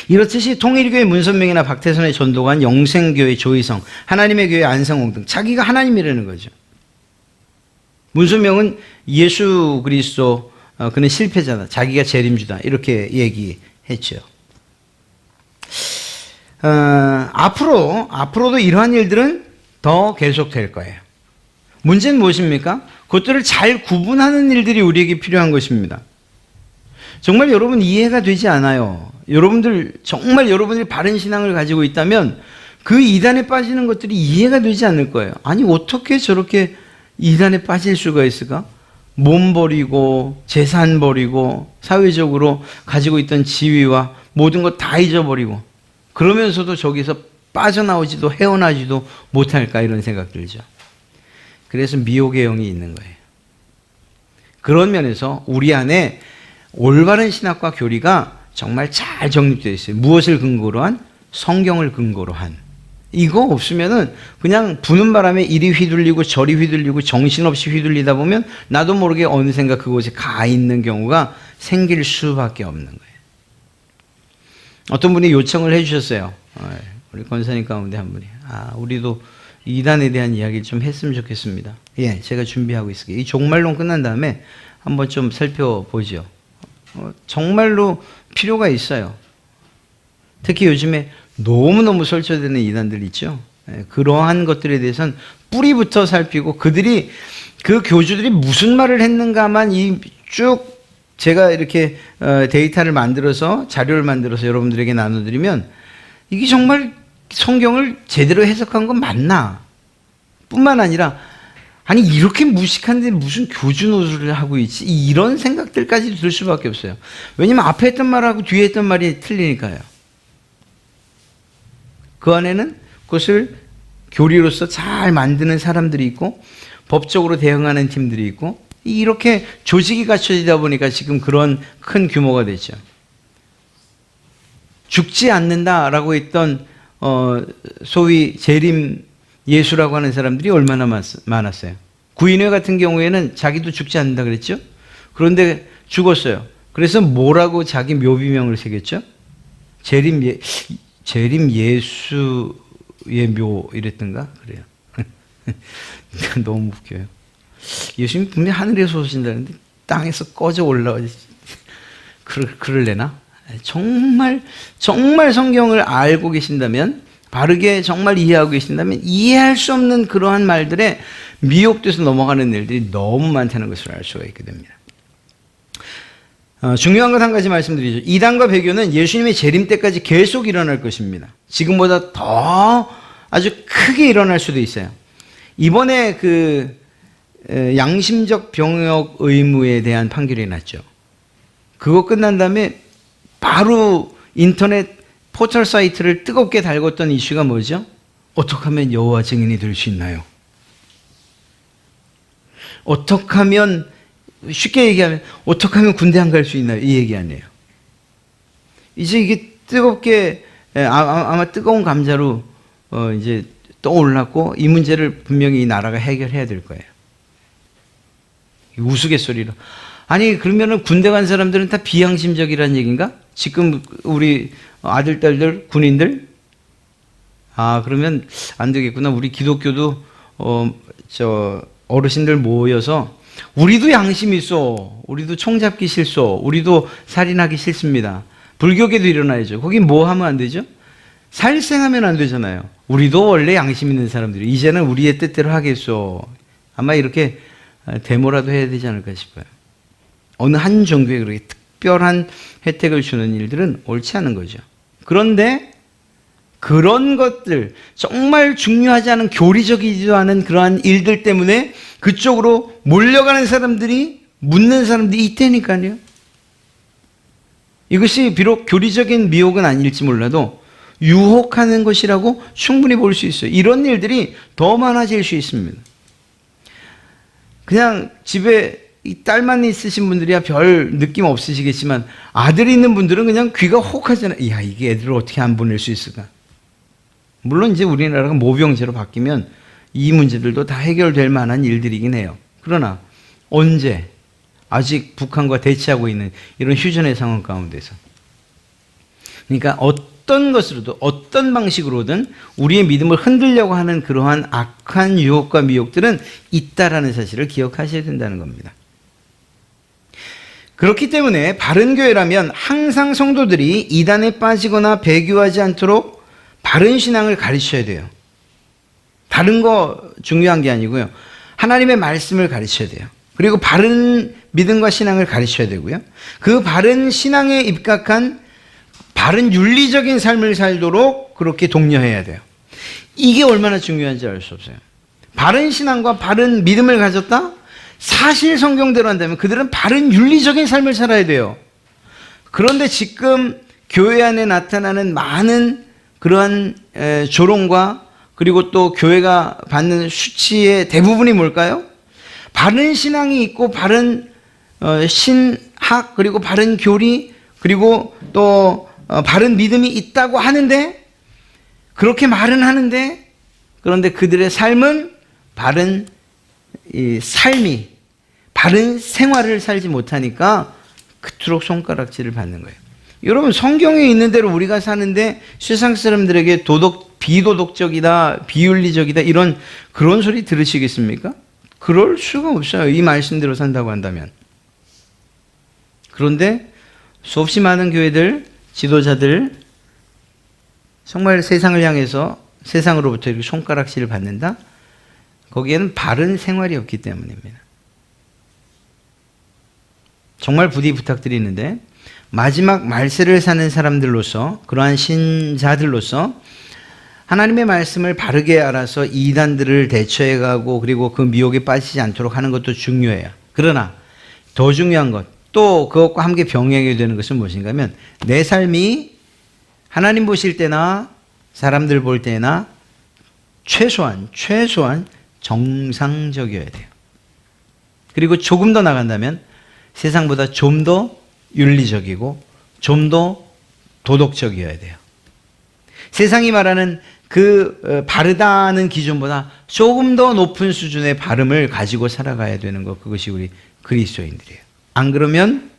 이렇듯이 통일교의 문선명이나 박태선의 전도관, 영생교의 조희성, 하나님의 교회 안성홍 등 자기가 하나님이라는 거죠. 문선명은 예수 그리스도 그는 실패자다. 자기가 재림주다. 이렇게 했죠. 앞으로도 이러한 일들은 더 계속될 거예요. 문제는 무엇입니까? 그것들을 잘 구분하는 일들이 우리에게 필요한 것입니다. 정말 여러분 이해가 되지 않아요. 정말 여러분들이 바른 신앙을 가지고 있다면 그 이단에 빠지는 것들이 이해가 되지 않을 거예요. 아니 어떻게 저렇게 이단에 빠질 수가 있을까? 몸 버리고 재산 버리고 사회적으로 가지고 있던 지위와 모든 것 다 잊어버리고 그러면서도 저기서 빠져나오지도 헤어나지도 못할까 이런 생각 들죠. 그래서 미혹의 영이 있는 거예요. 그런 면에서 우리 안에 올바른 신학과 교리가 정말 잘 정립되어 있어요. 무엇을 근거로 한? 성경을 근거로 한. 이거 없으면은 그냥 부는 바람에 이리 휘둘리고 저리 휘둘리고 정신없이 휘둘리다 보면 나도 모르게 어느샌가 그곳에 가 있는 경우가 생길 수밖에 없는 거예요. 어떤 분이 요청을 해주셨어요. 우리 권사님 가운데 한 분이. 우리도 이단에 대한 이야기를 좀 했으면 좋겠습니다. 예, 제가 준비하고 있을게요. 이 종말론 끝난 다음에 한번 좀 살펴보죠. 정말로 필요가 있어요. 특히 요즘에 너무너무 설치되는 이단들 있죠. 그러한 것들에 대해서는 뿌리부터 살피고 그 교주들이 무슨 말을 했는가만 쭉 제가 이렇게 데이터를 만들어서 자료를 만들어서 여러분들에게 나눠드리면 이게 정말 성경을 제대로 해석한 건 맞나? 뿐만 아니라 아니 이렇게 무식한데 무슨 교주 노릇을 하고 있지? 이런 생각들까지 들 수밖에 없어요. 왜냐면 앞에 했던 말하고 뒤에 했던 말이 틀리니까요. 그 안에는 그것을 교리로서 잘 만드는 사람들이 있고 법적으로 대응하는 팀들이 있고 이렇게 조직이 갖춰지다 보니까 지금 그런 큰 규모가 됐죠. 죽지 않는다라고 했던 소위 재림 예수라고 하는 사람들이 얼마나 많았어요. 구인회 같은 경우에는 자기도 죽지 않는다 그랬죠. 그런데 죽었어요. 그래서 뭐라고 자기 묘비명을 새겼죠? 재림 예수의 묘 이랬던가 그래요. 너무 웃겨요. 예수님 분명히 하늘에서 오신다는데 땅에서 꺼져 올라오지. 그럴래나? 정말 성경을 알고 계신다면 바르게 정말 이해하고 계신다면 이해할 수 없는 그러한 말들에 미혹돼서 넘어가는 일들이 너무 많다는 것을 알 수가 있게 됩니다. 중요한 것 한 가지 말씀드리죠. 이단과 배교는 예수님의 재림 때까지 계속 일어날 것입니다. 지금보다 더 아주 크게 일어날 수도 있어요. 이번에 양심적 병역 의무에 대한 판결이 났죠. 그거 끝난 다음에 바로 인터넷 포털 사이트를 뜨겁게 달궜던 이슈가 뭐죠? 어떻게 하면 여호와 증인이 될 수 있나요? 어떻게 하면 쉽게 얘기하면 어떻게 하면 군대 안 갈 수 있나요? 이 얘기 아니에요. 이제 이게 뜨겁게 아마 뜨거운 감자로 이제 떠올랐고 이 문제를 분명히 이 나라가 해결해야 될 거예요. 우스갯소리로. 아니 그러면은 군대 간 사람들은 다 비양심적이라는 얘기인가? 지금 우리 아들 딸들 군인들 그러면 안 되겠구나. 우리 기독교도 어르신들 모여서 우리도 양심 있어. 우리도 총 잡기 싫소. 우리도 살인하기 싫습니다. 불교계도 일어나야죠. 거기 뭐 하면 안 되죠? 살생하면 안 되잖아요. 우리도 원래 양심 있는 사람들이 이제는 우리의 뜻대로 하겠소. 아마 이렇게 데모라도 해야 되지 않을까 싶어요. 어느 한 종교에 그렇게 특별한 혜택을 주는 일들은 옳지 않은 거죠. 그런데 그런 것들 정말 중요하지 않은 교리적이지도 않은 그러한 일들 때문에 그쪽으로 몰려가는 사람들이 묻는 사람들이 있다니까요. 이것이 비록 교리적인 미혹은 아닐지 몰라도 유혹하는 것이라고 충분히 볼 수 있어요. 이런 일들이 더 많아질 수 있습니다. 그냥 집에 이 딸만 있으신 분들이야 별 느낌 없으시겠지만 아들이 있는 분들은 그냥 귀가 혹하잖아요. 야, 이게 애들을 어떻게 안 보낼 수 있을까? 물론 이제 우리나라가 모병제로 바뀌면 이 문제들도 다 해결될 만한 일들이긴 해요. 그러나 언제 아직 북한과 대치하고 있는 이런 휴전의 상황 가운데서 그러니까 어떤 것으로도 어떤 방식으로든 우리의 믿음을 흔들려고 하는 그러한 악한 유혹과 미혹들은 있다라는 사실을 기억하셔야 된다는 겁니다. 그렇기 때문에 바른 교회라면 항상 성도들이 이단에 빠지거나 배교하지 않도록 바른 신앙을 가르쳐야 돼요. 다른 거 중요한 게 아니고요. 하나님의 말씀을 가르쳐야 돼요. 그리고 바른 믿음과 신앙을 가르쳐야 되고요. 그 바른 신앙에 입각한 바른 윤리적인 삶을 살도록 그렇게 독려해야 돼요. 이게 얼마나 중요한지 알 수 없어요. 바른 신앙과 바른 믿음을 가졌다? 사실 성경대로 한다면 그들은 바른 윤리적인 삶을 살아야 돼요. 그런데 지금 교회 안에 나타나는 많은 그러한 조롱과 그리고 또 교회가 받는 수치의 대부분이 뭘까요? 바른 신앙이 있고 바른 신학 그리고 바른 교리 그리고 또 바른 믿음이 있다고 하는데 그렇게 말은 하는데 그런데 그들의 삶은 바른 삶이 바른 생활을 살지 못하니까 그토록 손가락질을 받는 거예요. 여러분 성경에 있는 대로 우리가 사는데 세상 사람들에게 비도덕적이다 비윤리적이다 이런 그런 소리 들으시겠습니까? 그럴 수가 없어요. 이 말씀대로 산다고 한다면. 그런데 수없이 많은 교회들 지도자들 정말 세상을 향해서 세상으로부터 이렇게 손가락질을 받는다? 거기에는 바른 생활이 없기 때문입니다. 정말 부디 부탁드리는데 마지막 말세를 사는 사람들로서 그러한 신자들로서 하나님의 말씀을 바르게 알아서 이단들을 대처해가고 그리고 그 미혹에 빠지지 않도록 하는 것도 중요해요. 그러나 더 중요한 것, 또 그것과 함께 병행해야 되는 것은 무엇인가 하면 내 삶이 하나님 보실 때나 사람들 볼 때나 최소한 정상적이어야 돼요. 그리고 조금 더 나간다면 세상보다 좀 더 윤리적이고 좀 더 도덕적이어야 돼요. 세상이 말하는 그 바르다는 기준보다 조금 더 높은 수준의 바름을 가지고 살아가야 되는 것, 그것이 우리 그리스도인들이에요. 안 그러면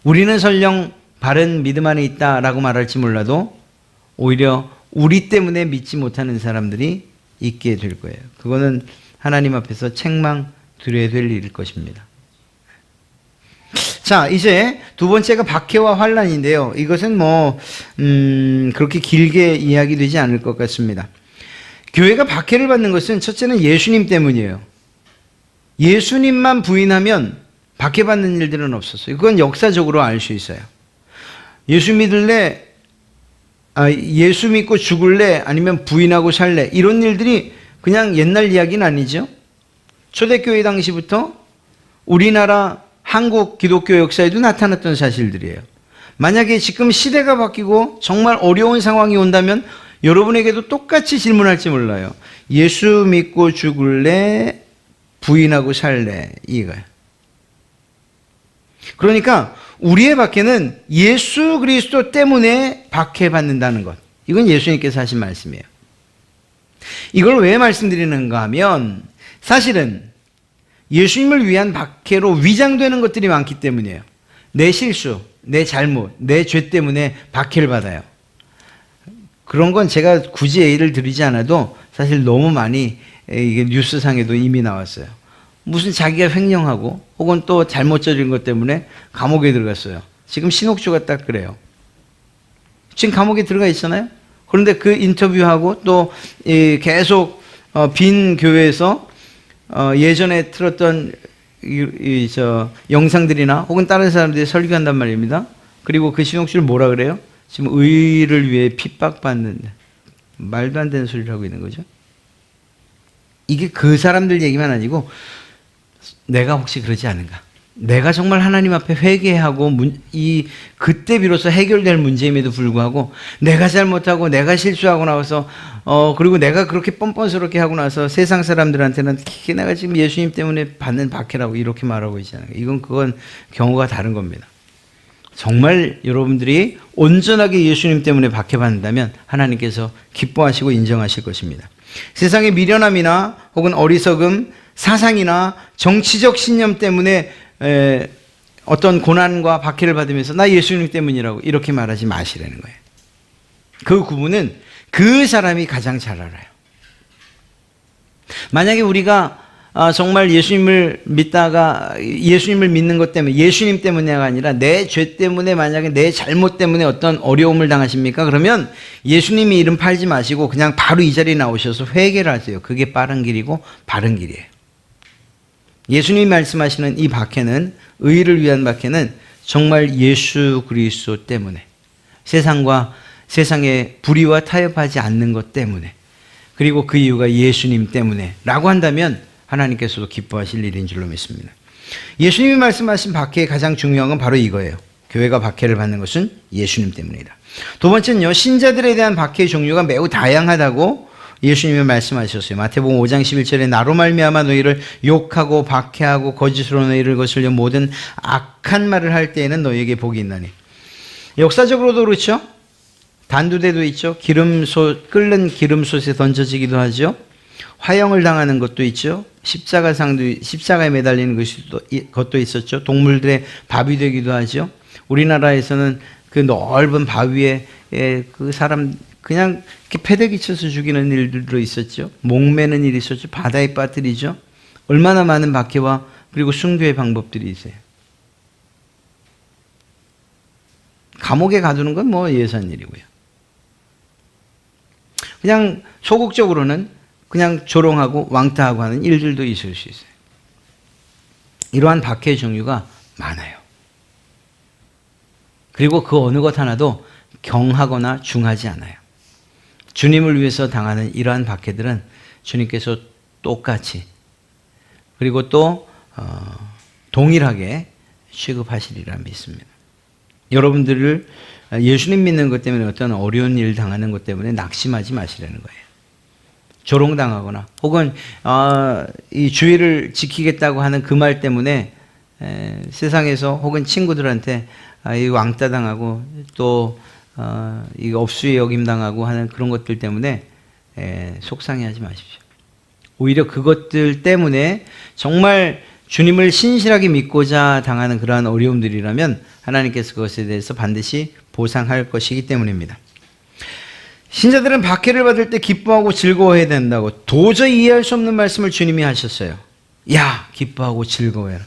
우리는 설령 바른 믿음 안에 있다라고 말할지 몰라도 오히려 우리 때문에 믿지 못하는 사람들이 있게 될 거예요. 그거는 하나님 앞에서 책망 드려야 될 일일 것입니다. 자, 이제 두 번째가 박해와 환난인데요. 이것은 그렇게 길게 이야기되지 않을 것 같습니다. 교회가 박해를 받는 것은 첫째는 예수님 때문이에요. 예수님만 부인하면 박해받는 일들은 없었어요. 그건 역사적으로 알 수 있어요. 예수 믿을래? 예수 믿고 죽을래? 아니면 부인하고 살래? 이런 일들이 그냥 옛날 이야기는 아니죠. 초대교회 당시부터 우리나라 한국 기독교 역사에도 나타났던 사실들이에요. 만약에 지금 시대가 바뀌고 정말 어려운 상황이 온다면 여러분에게도 똑같이 질문할지 몰라요. 예수 믿고 죽을래? 부인하고 살래? 이거예요. 그러니까 우리의 박해는 예수 그리스도 때문에 박해받는다는 것. 이건 예수님께서 하신 말씀이에요. 이걸 왜 말씀드리는가 하면 사실은 예수님을 위한 박해로 위장되는 것들이 많기 때문이에요. 내 실수, 내 잘못, 내 죄 때문에 박해를 받아요. 그런 건 제가 굳이 예를 드리지 않아도 사실 너무 많이 이게 뉴스상에도 이미 나왔어요. 무슨 자기가 횡령하고 혹은 또 잘못 저지른 것 때문에 감옥에 들어갔어요. 지금 신옥주가 딱 그래요. 지금 감옥에 들어가 있잖아요. 그런데 그 인터뷰하고 또 계속 빈 교회에서 예전에 틀었던 영상들이나 혹은 다른 사람들이 설교한단 말입니다. 그리고 그 신옥주를 뭐라 그래요? 지금 의를 위해 핍박받는 말도 안 되는 소리를 하고 있는 거죠. 이게 그 사람들 얘기만 아니고 내가 혹시 그러지 않은가? 내가 정말 하나님 앞에 회개하고 그때 비로소 해결될 문제임에도 불구하고 내가 잘못하고 내가 실수하고 나와서 그리고 내가 그렇게 뻔뻔스럽게 하고 나서 세상 사람들한테는 내가 지금 예수님 때문에 받는 박해라고 이렇게 말하고 있잖아요. 그건 경우가 다른 겁니다. 정말 여러분들이 온전하게 예수님 때문에 박해받는다면 하나님께서 기뻐하시고 인정하실 것입니다. 세상의 미련함이나 혹은 어리석음, 사상이나 정치적 신념 때문에 어떤 고난과 박해를 받으면서 나 예수님 때문이라고 이렇게 말하지 마시라는 거예요. 그 구분은 그 사람이 가장 잘 알아요. 만약에 우리가 정말 예수님을 믿다가 예수님을 믿는 것 때문에 예수님 때문에가 아니라 내 죄 때문에 만약에 내 잘못 때문에 어떤 어려움을 당하십니까? 그러면 예수님이 이름 팔지 마시고 그냥 바로 이 자리에 나오셔서 회개를 하세요. 그게 빠른 길이고 바른 길이에요. 예수님이 말씀하시는 이 박해는 의를 위한 박해는 정말 예수 그리스도 때문에 세상과 세상의 불의와 타협하지 않는 것 때문에 그리고 그 이유가 예수님 때문에 라고 한다면 하나님께서도 기뻐하실 일인 줄로 믿습니다. 예수님이 말씀하신 박해의 가장 중요한 건 바로 이거예요. 교회가 박해를 받는 것은 예수님 때문이다. 두 번째는요, 신자들에 대한 박해의 종류가 매우 다양하다고 예수님이 말씀하셨어요. 마태복음 5장 11절에 나로 말미암아 너희를 욕하고 박해하고 거짓으로 너희를 거슬려 모든 악한 말을 할 때에는 너희에게 복이 있나니. 역사적으로도 그렇죠. 단두대도 있죠. 끓는 기름솥에 던져지기도 하죠. 화형을 당하는 것도 있죠. 십자가에 매달리는 것도 있었죠. 동물들의 밥이 되기도 하죠. 우리나라에서는 그 넓은 바위에 그 사람 그냥 이렇게 패대기 쳐서 죽이는 일들도 있었죠. 목매는 일이 있었죠. 바다에 빠뜨리죠. 얼마나 많은 박해와 그리고 순교의 방법들이 있어요. 감옥에 가두는 건 뭐 예산 일이고요. 그냥 소극적으로는 그냥 조롱하고 왕따하고 하는 일들도 있을 수 있어요. 이러한 박해의 종류가 많아요. 그리고 그 어느 것 하나도 경하거나 중하지 않아요. 주님을 위해서 당하는 이러한 박해들은 주님께서 똑같이 그리고 또 동일하게 취급하시리라 믿습니다. 여러분들을 예수님 믿는 것 때문에 어떤 어려운 일 당하는 것 때문에 낙심하지 마시라는 거예요. 조롱당하거나 혹은 이 주의를 지키겠다고 하는 그 말 때문에 세상에서 혹은 친구들한테 이 왕따 당하고 또 이거 업수의 여김 당하고 하는 그런 것들 때문에 속상해하지 마십시오. 오히려 그것들 때문에 정말 주님을 신실하게 믿고자 당하는 그러한 어려움들이라면 하나님께서 그것에 대해서 반드시 보상할 것이기 때문입니다. 신자들은 박해를 받을 때 기뻐하고 즐거워해야 된다고 도저히 이해할 수 없는 말씀을 주님이 하셨어요. 야, 기뻐하고 즐거워해라.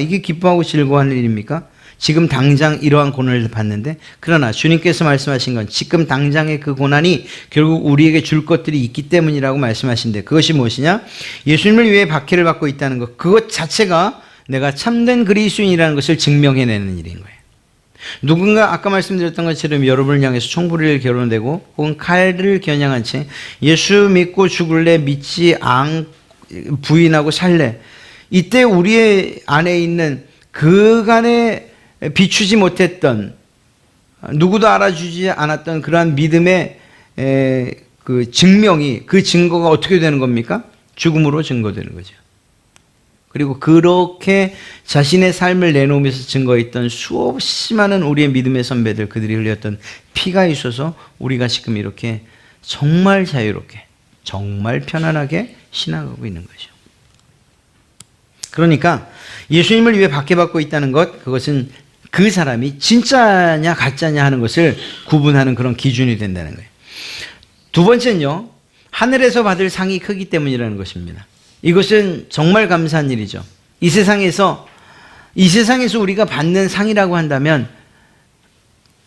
이게 기뻐하고 즐거워하는 일입니까? 지금 당장 이러한 고난을 받는데, 그러나 주님께서 말씀하신 건 지금 당장의 그 고난이 결국 우리에게 줄 것들이 있기 때문이라고 말씀하신데, 그것이 무엇이냐? 예수님을 위해 박해를 받고 있다는 것, 그것 자체가 내가 참된 그리스도인이라는 것을 증명해내는 일인 거예요. 누군가 아까 말씀드렸던 것처럼 여러분을 향해서 총부리를 겨뤄대고 혹은 칼을 겨냥한 채 예수 믿고 죽을래, 믿지 않 부인하고 살래, 이때 우리의 안에 있는 그간에 비추지 못했던, 누구도 알아주지 않았던 그러한 믿음의 그 증명이, 그 증거가 어떻게 되는 겁니까? 죽음으로 증거되는 거죠. 그리고 그렇게 자신의 삶을 내놓으면서 증거했던 수없이 많은 우리의 믿음의 선배들, 그들이 흘렸던 피가 있어서 우리가 지금 이렇게 정말 자유롭게, 정말 편안하게 신앙하고 있는 거죠. 그러니까 예수님을 위해 박해받고 있다는 것, 그것은 그 사람이 진짜냐 가짜냐 하는 것을 구분하는 그런 기준이 된다는 거예요. 두 번째는요, 하늘에서 받을 상이 크기 때문이라는 것입니다. 이것은 정말 감사한 일이죠. 이 세상에서 우리가 받는 상이라고 한다면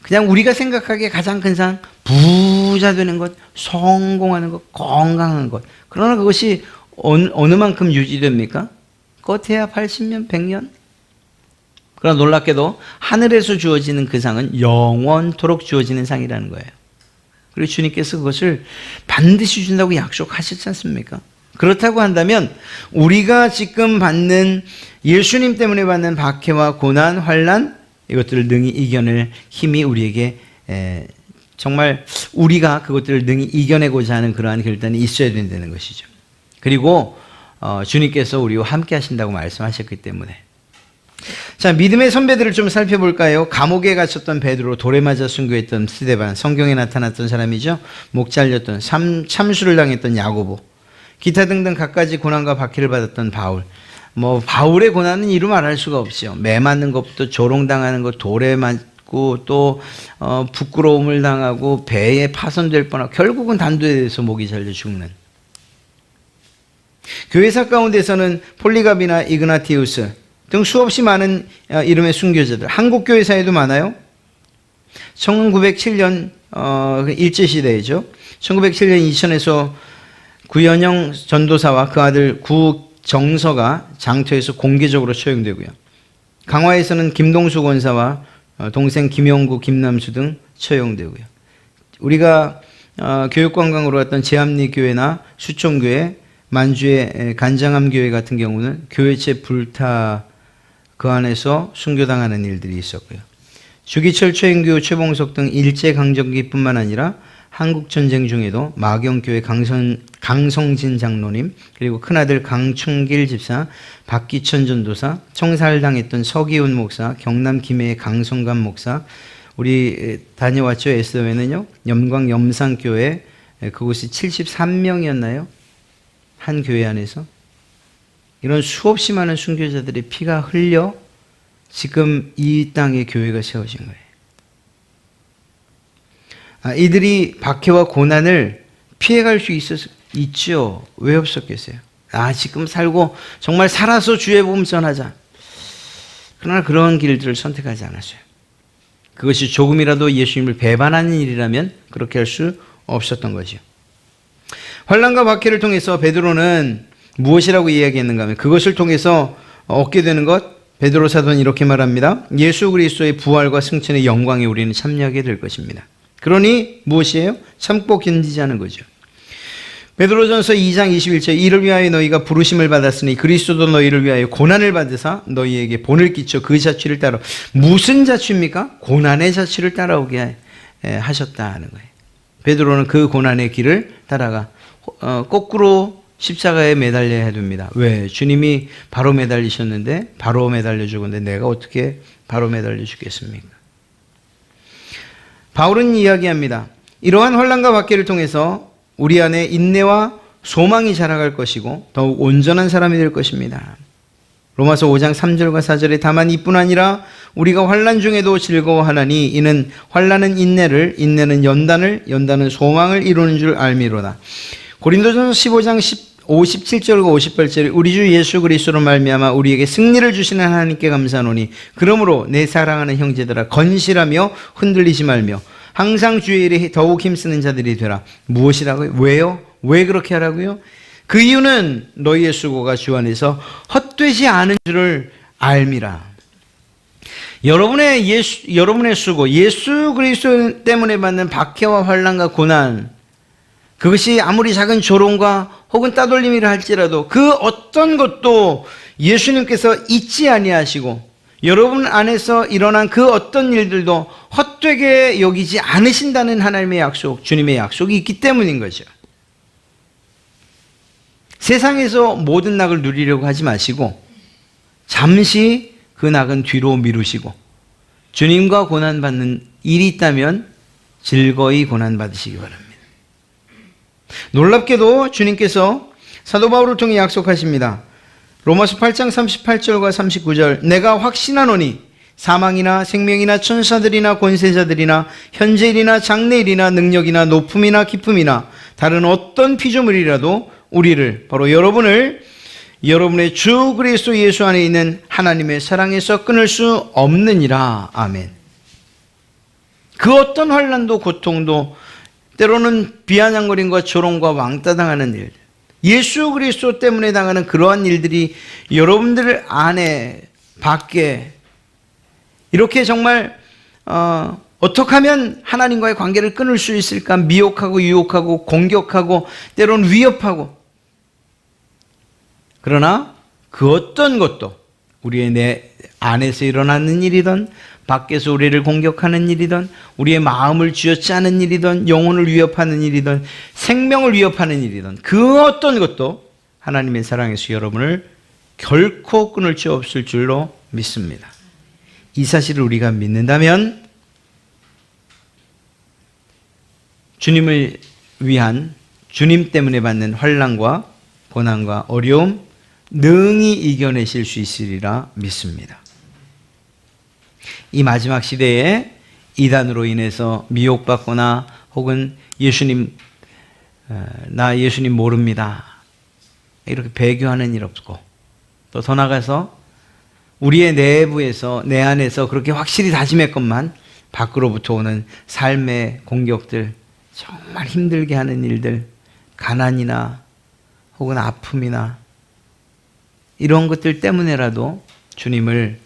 그냥 우리가 생각하기에 가장 큰 상, 부자 되는 것, 성공하는 것, 건강한 것. 그러나 그것이 어느 만큼 유지됩니까? 겉해야 80년, 100년? 그러나 놀랍게도 하늘에서 주어지는 그 상은 영원토록 주어지는 상이라는 거예요. 그리고 주님께서 그것을 반드시 준다고 약속하셨지 않습니까? 그렇다고 한다면 우리가 지금 받는, 예수님 때문에 받는 박해와 고난, 환난, 이것들을 능히 이겨낼 힘이 우리에게 정말 우리가 그것들을 능히 이겨내고자 하는 그러한 결단이 있어야 된다는 것이죠. 그리고 주님께서 우리와 함께 하신다고 말씀하셨기 때문에. 자, 믿음의 선배들을 좀 살펴볼까요? 감옥에 갇혔던 베드로, 돌에 맞아 순교했던 스데반, 성경에 나타났던 사람이죠. 목 잘렸던, 참수를 당했던 야고보, 기타 등등 갖가지 고난과 박해를 받았던 바울. 바울의 고난은 이루 말할 수가 없죠. 매 맞는 것부터 조롱당하는 것, 돌에 맞고 또 부끄러움을 당하고 배에 파손될 뻔하고 결국은 단도에서 목이 잘려 죽는. 교회사 가운데서는 폴리갑이나 이그나티우스 등 수없이 많은 이름의 순교자들, 한국 교회사에도 많아요. 1907년 일제시대이죠. 1907년 이천에서 구현영 전도사와 그 아들 구정서가 장터에서 공개적으로 처형되고요. 강화에서는 김동수 권사와 동생 김영구, 김남수 등 처형되고요. 우리가 교육관광으로 갔던 제암리교회나 수총교회, 만주의 간장암교회 같은 경우는 교회채 불타 그 안에서 순교당하는 일들이 있었고요. 주기철, 최인규, 최봉석 등 일제강점기뿐만 아니라 한국전쟁 중에도 마경교회 강성진 장로님, 그리고 큰아들 강충길 집사, 박기천 전도사, 청살당했던 서기훈 목사, 경남 김해의 강성감 목사, 우리 다녀왔죠. 에스더에는요. 염광 염산교회, 그곳이 73명이었나요? 한 교회 안에서. 이런 수없이 많은 순교자들의 피가 흘려 지금 이 땅에 교회가 세워진 거예요. 이들이 박해와 고난을 피해갈 수 있죠. 왜 없었겠어요? 지금 살고 정말 살아서 주의 복음 전하자. 그러나 그런 길들을 선택하지 않았어요. 그것이 조금이라도 예수님을 배반하는 일이라면 그렇게 할 수 없었던 거죠. 환난과 박해를 통해서 베드로는 무엇이라고 이야기했는가 하면 그것을 통해서 얻게 되는 것, 베드로 사도는 이렇게 말합니다. 예수 그리스도의 부활과 승천의 영광에 우리는 참여하게 될 것입니다. 그러니 무엇이에요? 참고 견디자는 거죠. 베드로전서 2장 21절 이를 위하여 너희가 부르심을 받았으니 그리스도도 너희를 위하여 고난을 받으사 너희에게 본을 끼쳐 그 자취를 따라 무슨 자취입니까? 고난의 자취를 따라오게 하셨다는 거예요. 베드로는 그 고난의 길을 따라가 거꾸로 십자가에 매달려야 됩니다. 왜? 주님이 바로 매달리셨는데 바로 매달려 죽었는데 내가 어떻게 바로 매달려 죽겠습니까? 바울은 이야기합니다. 이러한 환난과 박해를 통해서 우리 안에 인내와 소망이 자라갈 것이고 더욱 온전한 사람이 될 것입니다. 로마서 5장 3절과 4절에 다만 이뿐 아니라 우리가 환난 중에도 즐거워하나니 이는 환난은 인내를, 인내는 연단을, 연단은 소망을 이루는 줄 알미로다. 고린도전서 15장 57절과 58절에 우리 주 예수 그리스도로 말미암아 우리에게 승리를 주시는 하나님께 감사하노니 그러므로 내 사랑하는 형제들아 건실하며 흔들리지 말며 항상 주의 일에 더욱 힘쓰는 자들이 되라. 무엇이라고요? 왜요? 왜 그렇게 하라고요? 그 이유는 너희의 수고가 주 안에서 헛되지 않은 줄을 알미라. 여러분의 수고, 예수 그리스도 때문에 받는 박해와 환난과 고난, 그것이 아무리 작은 조롱과 혹은 따돌림이라 할지라도 그 어떤 것도 예수님께서 잊지 아니하시고 여러분 안에서 일어난 그 어떤 일들도 헛되게 여기지 않으신다는 하나님의 약속, 주님의 약속이 있기 때문인 거죠. 세상에서 모든 낙을 누리려고 하지 마시고 잠시 그 낙은 뒤로 미루시고 주님과 고난받는 일이 있다면 즐거이 고난받으시기 바랍니다. 놀랍게도 주님께서 사도 바울을 통해 약속하십니다. 로마서 8장 38절과 39절 내가 확신하노니 사망이나 생명이나 천사들이나 권세자들이나 현재일이나 장래일이나 능력이나 높음이나 깊음이나 다른 어떤 피조물이라도 우리를 바로 여러분을 여러분의 주 그리스도 예수 안에 있는 하나님의 사랑에서 끊을 수 없느니라. 아멘. 그 어떤 환난도 고통도 때로는 비아냥거림과 조롱과 왕따당하는 일, 예수 그리스도 때문에 당하는 그러한 일들이 여러분들 안에 밖에 이렇게 정말 어떻게 하면 하나님과의 관계를 끊을 수 있을까 미혹하고 유혹하고 공격하고 때로는 위협하고 그러나 그 어떤 것도 우리의 내 안에서 일어나는 일이든 밖에서 우리를 공격하는 일이든 우리의 마음을 쥐어짜는 일이든 영혼을 위협하는 일이든 생명을 위협하는 일이든 그 어떤 것도 하나님의 사랑에서 여러분을 결코 끊을 수 없을 줄로 믿습니다. 이 사실을 우리가 믿는다면 주님을 위한 주님 때문에 받는 환난과 고난과 어려움 능히 이겨내실 수 있으리라 믿습니다. 이 마지막 시대에 이단으로 인해서 미혹받거나 혹은 나 예수님 모릅니다. 이렇게 배교하는 일 없고, 또 더 나가서 우리의 내부에서, 내 안에서 그렇게 확실히 다짐했건만 밖으로부터 오는 삶의 공격들, 정말 힘들게 하는 일들, 가난이나 혹은 아픔이나 이런 것들 때문에라도 주님을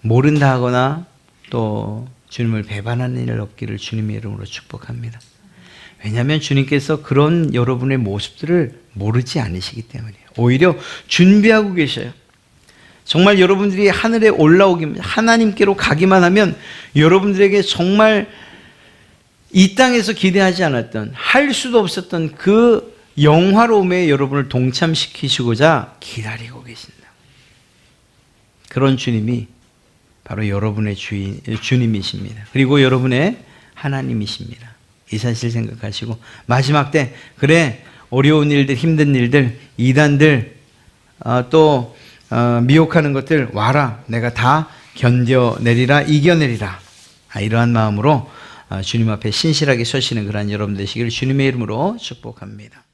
모른다 하거나 또 주님을 배반하는 일 없기를 주님의 이름으로 축복합니다. 왜냐하면 주님께서 그런 여러분의 모습들을 모르지 않으시기 때문이에요. 오히려 준비하고 계셔요. 정말 여러분들이 하늘에 올라오기만, 하나님께로 가기만 하면 여러분들에게 정말 이 땅에서 기대하지 않았던, 할 수도 없었던 그 영화로움에 여러분을 동참시키시고자 기다리고 계신다. 그런 주님이 바로 여러분의 주님이십니다. 그리고 여러분의 하나님이십니다. 이 사실 생각하시고 마지막 때, 그래, 어려운 일들, 힘든 일들, 이단들, 또 미혹하는 것들 와라, 내가 다 견뎌내리라, 이겨내리라, 이러한 마음으로 주님 앞에 신실하게 서시는 그러한 여러분 되시기를 주님의 이름으로 축복합니다.